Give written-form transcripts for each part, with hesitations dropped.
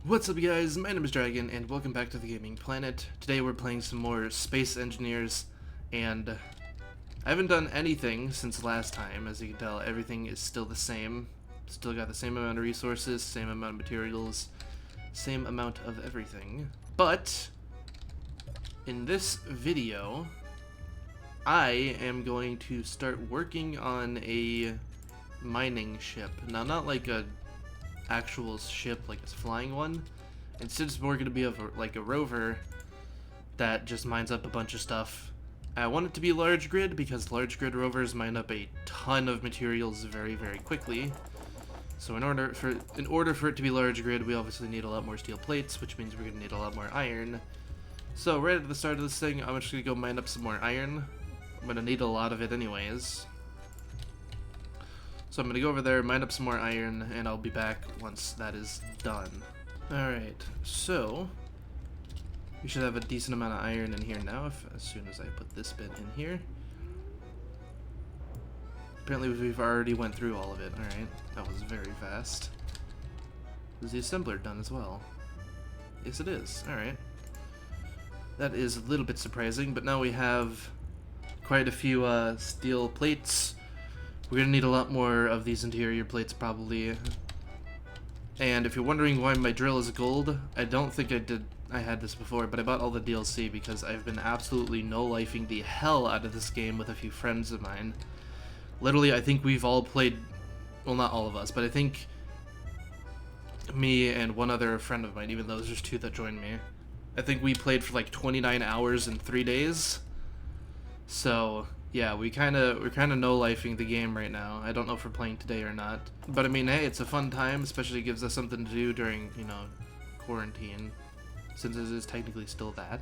What's up guys, my name is Dragon and welcome back to the Gaming Planet. Today we're playing some more Space Engineers and I haven't done anything since last time. As you can tell, everything is still the same. Still got the same amount of resources, same amount of materials, same amount of everything. But in this video, I am going to start working on a mining ship. Now, not like a actual ship like a flying one. Instead, it's more going to be like a rover that just mines up a bunch of stuff. I want it to be large grid because large grid rovers mine up a ton of materials very, very quickly. So in order for it to be large grid, we obviously need a lot more steel plates, which means we're going to need a lot more iron. So right at the start of this thing, I'm just going to go mine up some more iron. I'm going to need a lot of it anyways. So I'm going to go over there, mine up some more iron, and I'll be back once that is done. Alright, so we should have a decent amount of iron in here now as soon as I put this bit in here. Apparently we've already went through all of it. Alright, that was very fast. Is the assembler done as well? Yes it is. Alright. That is a little bit surprising, but now we have quite a few steel plates. We're gonna need a lot more of these interior plates probably. And if you're wondering why my drill is gold, I don't think I had this before, but I bought all the DLC because I've been absolutely no-lifing the hell out of this game with a few friends of mine. Literally, I think we've all played, well, not all of us, but I think me and one other friend of mine, even though there's just two that joined me, I think we played for like 29 hours in 3 days. So yeah, we're kind of no-lifing the game right now. I don't know if we're playing today or not. But I mean, hey, it's a fun time, especially gives us something to do during, you know, quarantine, since it is technically still that.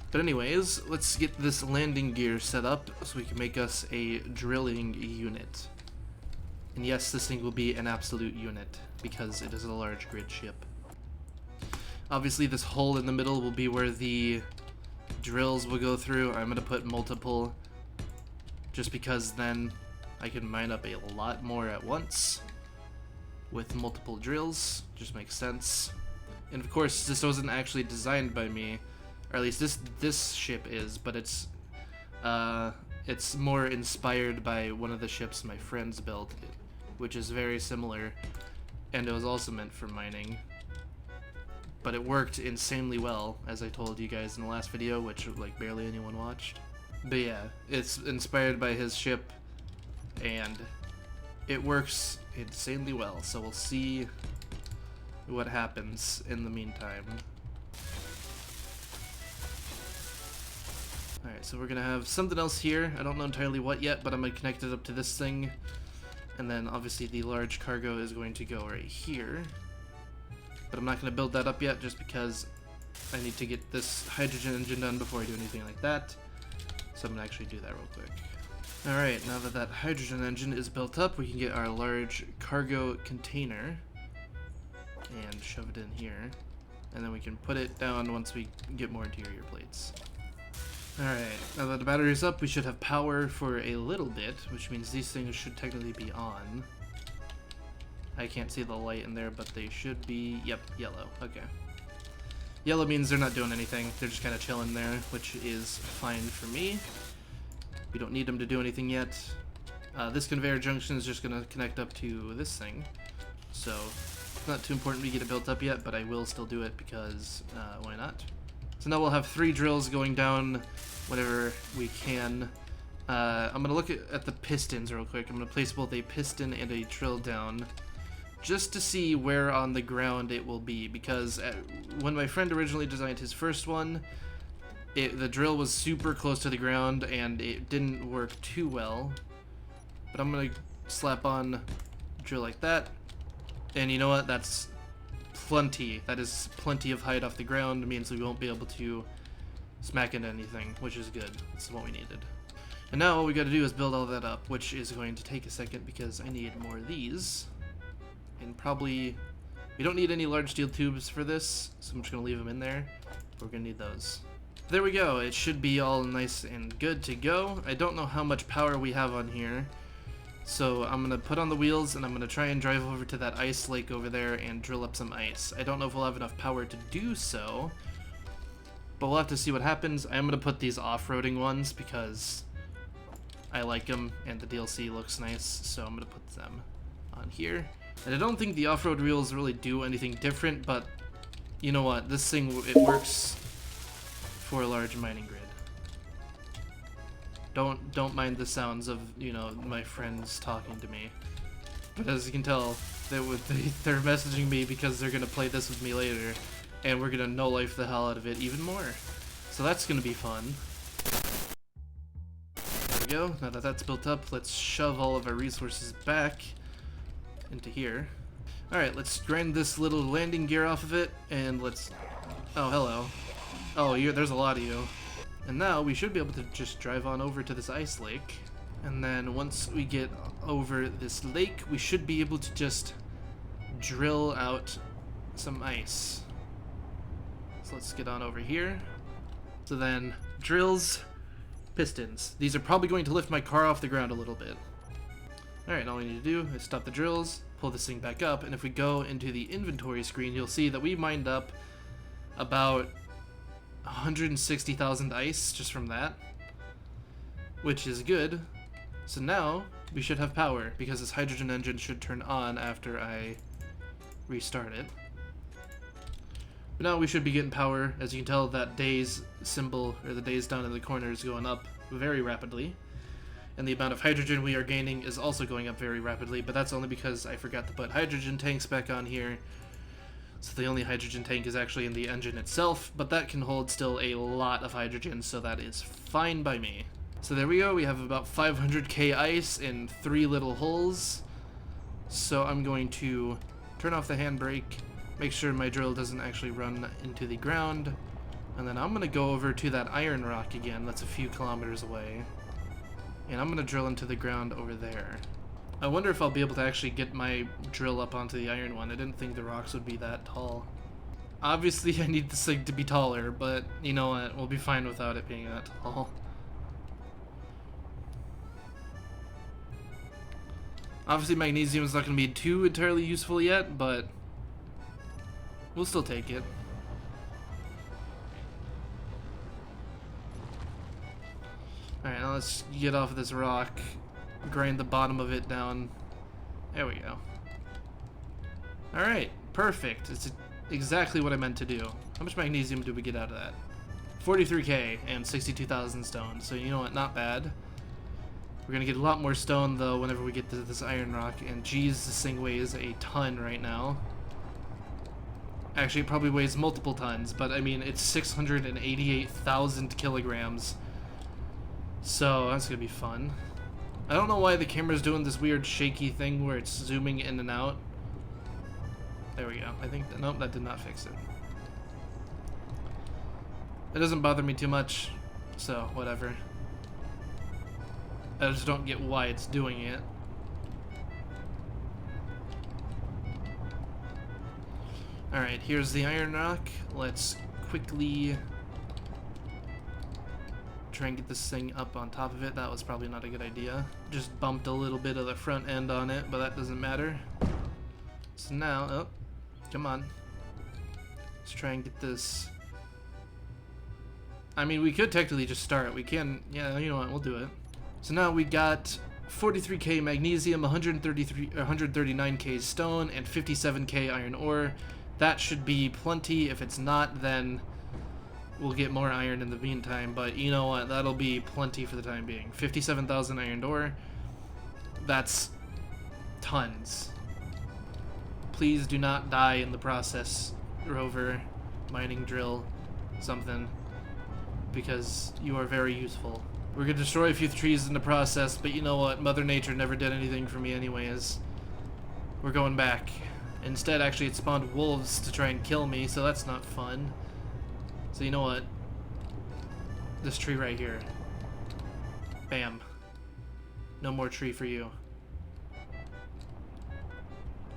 But anyways, let's get this landing gear set up so we can make us a drilling unit. And yes, this thing will be an absolute unit, because it is a large grid ship. Obviously, this hole in the middle will be where the drills will go through. I'm gonna put multiple just because then I can mine up a lot more at once with multiple drills. Just makes sense. And of course, this wasn't actually designed by me, or at least this ship is, but it's more inspired by one of the ships my friends built, which is very similar, and it was also meant for mining. But it worked insanely well, as I told you guys in the last video, which like barely anyone watched. But yeah, it's inspired by his ship, and it works insanely well, so we'll see what happens in the meantime. Alright, so we're gonna have something else here. I don't know entirely what yet, but I'm gonna connect it up to this thing. And then obviously the large cargo is going to go right here. But I'm not going to build that up yet just because I need to get this hydrogen engine done before I do anything like that. So I'm going to actually do that real quick. Alright, now that hydrogen engine is built up, we can get our large cargo container and shove it in here. And then we can put it down once we get more interior plates. Alright, now that the battery's up, we should have power for a little bit, which means these things should technically be on. I can't see the light in there, but they should be, yep, yellow. Okay. Yellow means they're not doing anything. They're just kind of chilling there, which is fine for me. We don't need them to do anything yet. This conveyor junction is just going to connect up to this thing. So, it's not too important we get it built up yet, but I will still do it because, why not? So now we'll have 3 drills going down whenever we can. I'm going to look at the pistons real quick. I'm going to place both a piston and a drill down, just to see where on the ground it will be, because when my friend originally designed his first one, the drill was super close to the ground and it didn't work too well. But I'm gonna slap on a drill like that, and you know what, that's plenty. That is plenty of height off the ground. It means we won't be able to smack into anything, which is good. This is what we needed. And now all we gotta do is build all that up, which is going to take a second because I need more of these. And probably, we don't need any large steel tubes for this, so I'm just going to leave them in there. We're going to need those. There we go. It should be all nice and good to go. I don't know how much power we have on here. So I'm gonna put on the wheels and I'm gonna try and drive over to that ice lake over there and drill up some ice. I don't know if we'll have enough power to do so, but we'll have to see what happens. I'm gonna put these off-roading ones because I like them and the DLC looks nice, so I'm gonna put them on here. And I don't think the off-road wheels really do anything different, but you know what? This thing, it works for a large mining grid. Don't mind the sounds of, you know, my friends talking to me. But as you can tell, they're messaging me because they're gonna play this with me later, and we're gonna no-life the hell out of it even more. So that's gonna be fun. There we go. Now that that's built up, let's shove all of our resources back into here. Alright, let's grind this little landing gear off of it, and let's... Oh, hello. Oh, there's a lot of you. And now we should be able to just drive on over to this ice lake. And then once we get over this lake, we should be able to just drill out some ice. So let's get on over here. So then, drills, pistons. These are probably going to lift my car off the ground a little bit. Alright, all we need to do is stop the drills, pull this thing back up, and if we go into the inventory screen, you'll see that we mined up about 160,000 ice just from that, which is good. So now we should have power because this hydrogen engine should turn on after I restart it. But now we should be getting power. As you can tell, that days symbol, or the days down in the corner, is going up very rapidly. And the amount of hydrogen we are gaining is also going up very rapidly, but that's only because I forgot to put hydrogen tanks back on here. So the only hydrogen tank is actually in the engine itself, but that can hold still a lot of hydrogen, so that is fine by me. So there we go, we have about 500k ice in 3 little holes. So I'm going to turn off the handbrake, make sure my drill doesn't actually run into the ground, and then I'm going to go over to that iron rock again that's a few kilometers away. And I'm going to drill into the ground over there. I wonder if I'll be able to actually get my drill up onto the iron one. I didn't think the rocks would be that tall. Obviously I need this thing to be taller, but you know what, we'll be fine without it being that tall. Obviously magnesium is not going to be too entirely useful yet, but we'll still take it. Alright, now let's get off of this rock, grind the bottom of it down. There we go. Alright, perfect. It's exactly what I meant to do. How much magnesium do we get out of that? 43k and 62,000 stone, so you know what, not bad. We're gonna get a lot more stone though whenever we get to this iron rock, and geez, this thing weighs a ton right now. Actually, it probably weighs multiple tons, but I mean, it's 688,000 kilograms. So that's gonna be fun. I don't know why the camera's doing this weird shaky thing where it's zooming in and out. There we go. I think nope, that did not fix it. It doesn't bother me too much, so whatever. I just don't get why it's doing it. Alright, here's the iron rock. Let's quickly try and get this thing up on top of it. That was probably not a good idea. Just bumped a little bit of the front end on it, but that doesn't matter. So now, oh, come on. Let's try and get this. I mean, we could technically just start. We can, yeah, you know what, we'll do it. So now we got 43k magnesium, 139k stone, and 57k iron ore. That should be plenty. If it's not, then we'll get more iron in the meantime, but you know what, that'll be plenty for the time being. 57,000 iron ore, that's tons. Please do not die in the process, rover, mining drill, something, because you are very useful. We're gonna destroy a few trees in the process, but you know what, Mother Nature never did anything for me anyways. We're going back. Instead, actually, it spawned wolves to try and kill me, so that's not fun. So you know what? This tree right here. Bam. No more tree for you.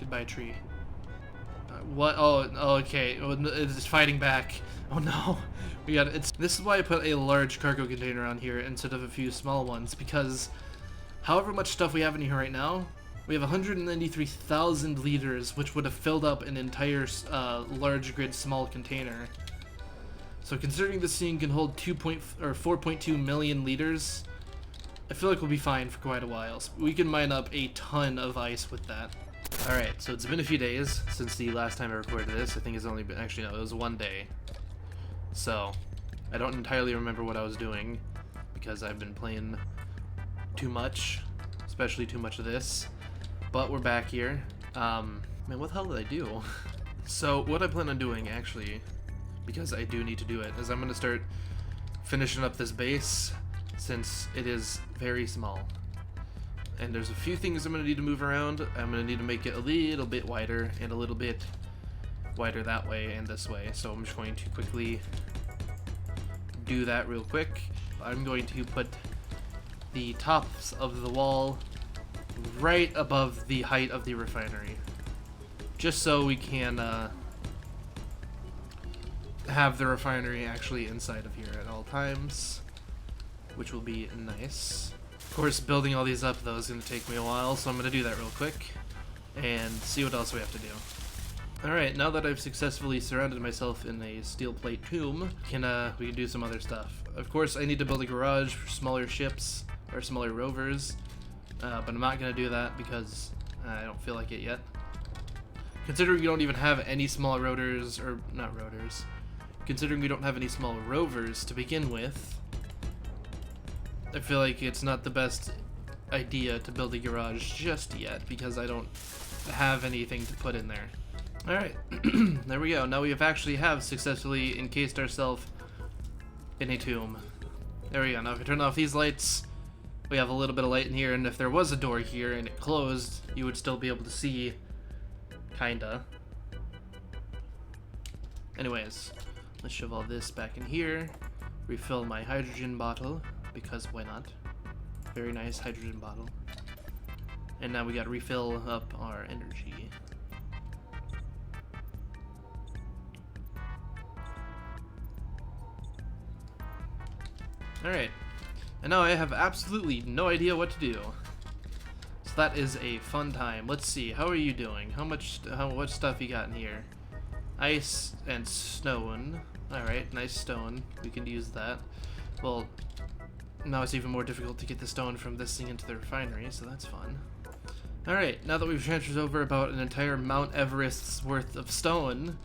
Goodbye, tree. What? Oh, okay. It's fighting back. Oh no. We got it. This is why I put a large cargo container on here instead of a few small ones, because however much stuff we have in here right now, we have 193,000 liters, which would have filled up an entire large grid small container. So considering this thing can hold 4.2 million liters, I feel like we'll be fine for quite a while. So we can mine up a ton of ice with that. Alright, so it's been a few days since the last time I recorded this. I think it's only been, actually no, it was one day. So, I don't entirely remember what I was doing, because I've been playing too much, especially too much of this. But we're back here. Man, what the hell did I do? So, what I plan on doing, actually, because I do need to do it, is I'm going to start finishing up this base, since it is very small. And there's a few things I'm going to need to move around. I'm going to need to make it a little bit wider, and a little bit wider that way and this way. So I'm just going to quickly do that real quick. I'm going to put the tops of the wall right above the height of the refinery, just so we can have the refinery actually inside of here at all times, which will be nice. Of course, building all these up though is going to take me a while, so I'm going to do that real quick and see what else we have to do. Alright, now that I've successfully surrounded myself in a steel plate tomb, we can do some other stuff. Of course, I need to build a garage for smaller ships, or smaller rovers, but I'm not going to do that because I don't feel like it yet. Considering we don't even have any small rotors, or not rotors, considering we don't have any small rovers to begin with, I feel like it's not the best idea to build a garage just yet, because I don't have anything to put in there. Alright, there we go. Now we have successfully encased ourselves in a tomb. There we go. Now if I turn off these lights, we have a little bit of light in here, and if there was a door here and it closed, you would still be able to see, kinda. Anyways, let's shove all this back in here, refill my hydrogen bottle, because why not? Very nice hydrogen bottle. And now we gotta refill up our energy. Alright, and now I have absolutely no idea what to do. So that is a fun time. Let's see, how are you doing? What stuff you got in here? Ice and stone. Alright, nice stone. We can use that. Well, now it's even more difficult to get the stone from this thing into the refinery, so that's fun. Alright, now that we've transferred over about an entire Mount Everest's worth of stone,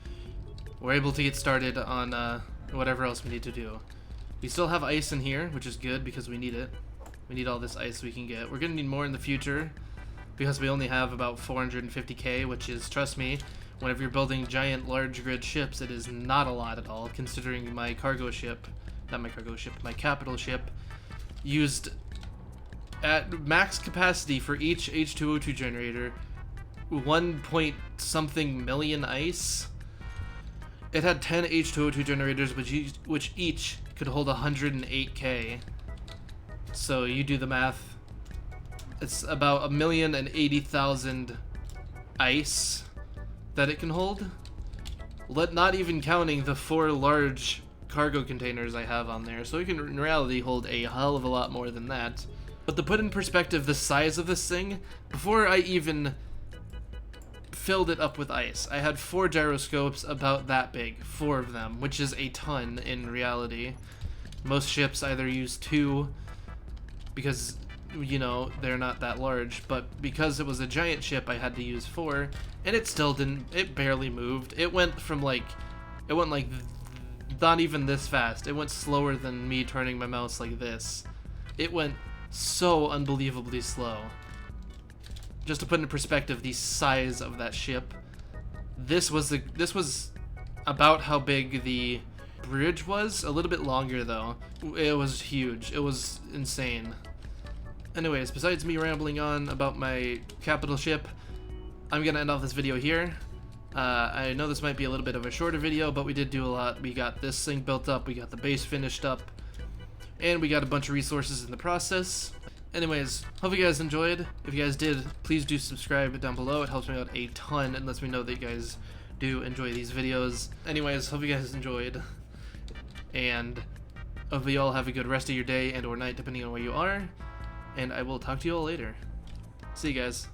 we're able to get started on whatever else we need to do. We still have ice in here, which is good because we need it. We need all this ice we can get. We're going to need more in the future because we only have about 450k, which is, trust me, whenever you're building giant large grid ships, it is not a lot at all, considering my cargo ship, not my cargo ship, my capital ship, used at max capacity for each H2O2 generator 1 point something million ice. It had 10 H2O2 generators, which each could hold 108k. So you do the math. It's about 1,080,000 ice that it can hold. Not even counting the 4 large cargo containers I have on there. So it can in reality hold a hell of a lot more than that. But to put in perspective the size of this thing, before I even filled it up with ice, I had 4 gyroscopes about that big, 4 of them, which is a ton in reality. Most ships either use 2 because, you know, they're not that large, but because it was a giant ship, I had to use 4, and it still didn't, it barely moved. It went like not even this fast. It went slower than me turning my mouse like this. It went so unbelievably slow. Just to put into perspective the size of that ship, this was about how big the bridge was, a little bit longer though. It was huge. It was insane. Anyways, besides me rambling on about my capital ship, I'm gonna end off this video here. I know this might be a little bit of a shorter video, but we did do a lot. We got this thing built up, we got the base finished up, and we got a bunch of resources in the process. Anyways, hope you guys enjoyed. If you guys did, please do subscribe down below. It helps me out a ton and lets me know that you guys do enjoy these videos. Anyways, hope you guys enjoyed, and hope you all have a good rest of your day and or night depending on where you are. and I will talk to you all later. See you guys.